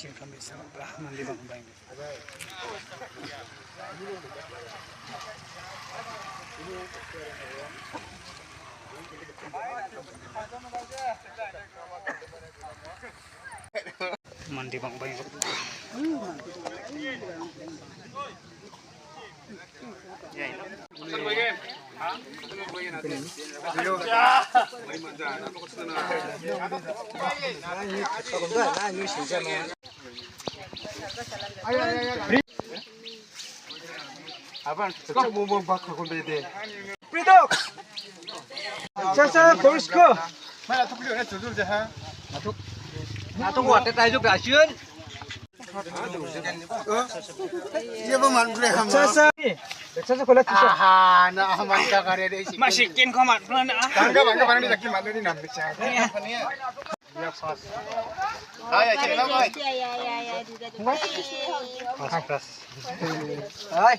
masih kami salah mandi bang bang. Mandi bang bang. Abang, sekarang mau bakal kau bede. Pridok. Sasa Borisco. Mana tu beliau nak jujur je ha? Natuk kuat tay juk dah sieun. Dia berman boleh ham. Sasa. Sasa kola tisa. Ah, nak ham kita karya dia isi. Masih kin komat pelan ah. Bangga mana ni lagi mana ni nak bicara. Ya pas. Hai, cakap apa? Ya. Pas pas. Hai.